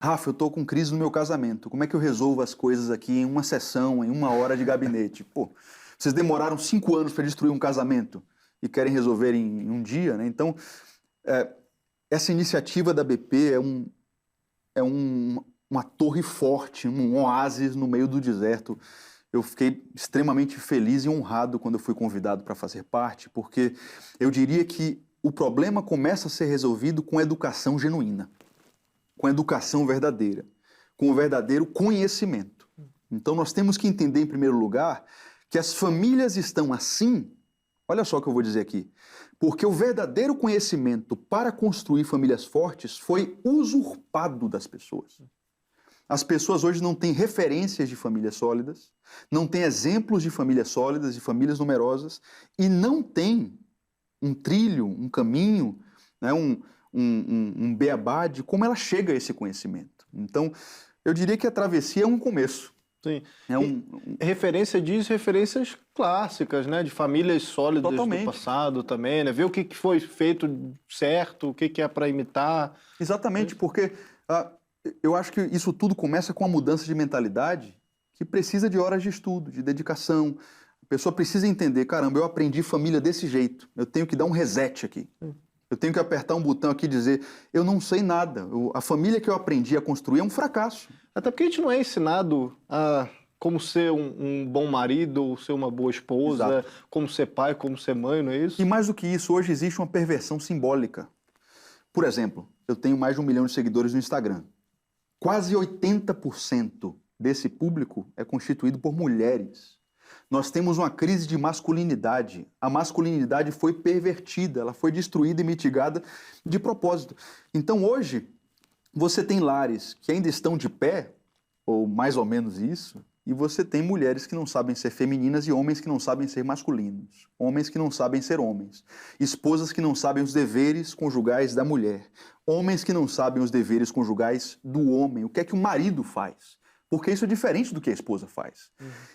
Rafa, eu tô com crise no meu casamento. Como é que eu resolvo as coisas aqui em uma sessão, em uma hora de gabinete? Pô, vocês demoraram 5 anos para destruir um casamento e querem resolver em um dia, né? Então, é, essa iniciativa da BP uma torre forte, um oásis no meio do deserto. Eu fiquei extremamente feliz e honrado quando eu fui convidado para fazer parte, porque eu diria que o problema começa a ser resolvido com educação genuína, com educação verdadeira, com o verdadeiro conhecimento. Então nós temos que entender, em primeiro lugar, que as famílias estão assim, olha só o que eu vou dizer aqui, porque o verdadeiro conhecimento para construir famílias fortes foi usurpado das pessoas. As pessoas hoje não têm referências de famílias sólidas, não têm exemplos de famílias sólidas, de famílias numerosas, e não têm um trilho, um caminho, né, um beabá de como ela chega a esse conhecimento. Então, eu diria que a travessia é um começo. Sim. É Referência diz referências clássicas, né? De famílias sólidas Totalmente. do passado também, né? Ver o que foi feito certo, o que é para imitar. Exatamente, porque eu acho que isso tudo começa com a mudança de mentalidade que precisa de horas de estudo, de dedicação. A pessoa precisa entender, caramba, eu aprendi família desse jeito, eu tenho que dar um reset aqui. Eu tenho que apertar um botão aqui e dizer, eu não sei nada, a família que eu aprendi a construir é um fracasso. Até porque a gente não é ensinado a como ser um bom marido, ou ser uma boa esposa, Exato. como ser pai, como ser mãe, não é isso? E mais do que isso, hoje existe uma perversão simbólica. Por exemplo, eu tenho mais de 1 milhão de seguidores no Instagram. Quase 80% desse público é constituído por mulheres. Nós temos uma crise de masculinidade. A masculinidade foi pervertida, ela foi destruída e mitigada de propósito. Então hoje, você tem lares que ainda estão de pé, ou mais ou menos isso, e você tem mulheres que não sabem ser femininas e homens que não sabem ser masculinos. Homens que não sabem ser homens. Esposas que não sabem os deveres conjugais da mulher. Homens que não sabem os deveres conjugais do homem. O que é que o marido faz? Porque isso é diferente do que a esposa faz.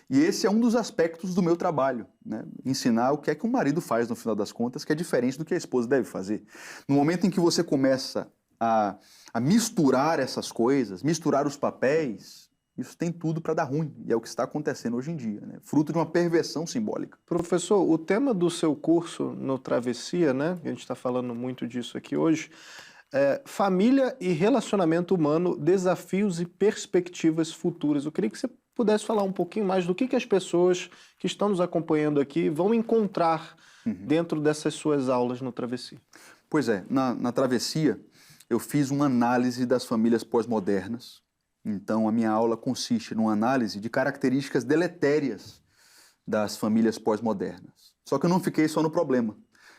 E esse é um dos aspectos do meu trabalho, né? Ensinar o que é que o marido faz, no final das contas, que é diferente do que a esposa deve fazer. No momento em que você começa a misturar essas coisas, misturar os papéis, isso tem tudo para dar ruim. E é o que está acontecendo hoje em dia, né? Fruto de uma perversão simbólica. Professor, o tema do seu curso no Travessia, né? A gente está falando muito disso aqui hoje. Família e relacionamento humano, desafios e perspectivas futuras. Eu queria que você pudesse falar um pouquinho mais do que as pessoas que estão nos acompanhando aqui vão encontrar dentro dessas suas aulas no Travessia. Pois é, na Travessia eu fiz uma análise das famílias pós-modernas. Então a minha aula consiste numa análise de características deletérias das famílias pós-modernas. Só que eu não fiquei só no problema.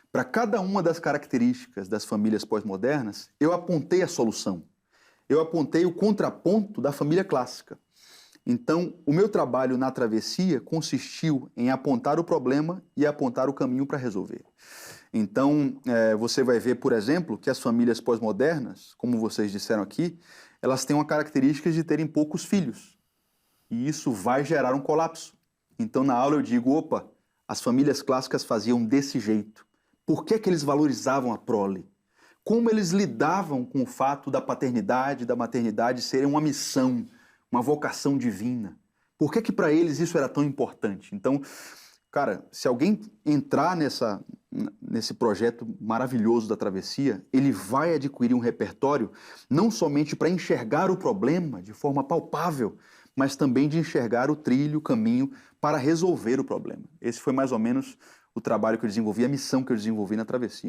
Para cada uma das características das famílias pós-modernas, eu apontei a solução. Eu apontei o contraponto da família clássica. Então, o meu trabalho na Travessia consistiu em apontar o problema e apontar o caminho para resolver. Então, você vai ver, por exemplo, que as famílias pós-modernas, como vocês disseram aqui, elas têm uma característica de terem poucos filhos. E isso vai gerar um colapso. Então, na aula eu digo, opa, as famílias clássicas faziam desse jeito. Por que eles valorizavam a prole? Como eles lidavam com o fato da paternidade, da maternidade serem uma missão, uma vocação divina? Por que para eles isso era tão importante? Então, cara, se alguém entrar nesse projeto maravilhoso da Travessia, ele vai adquirir um repertório não somente para enxergar o problema de forma palpável, mas também de enxergar o trilho, o caminho para resolver o problema. Esse foi mais ou menos o trabalho que eu desenvolvi, a missão que eu desenvolvi na Travessia.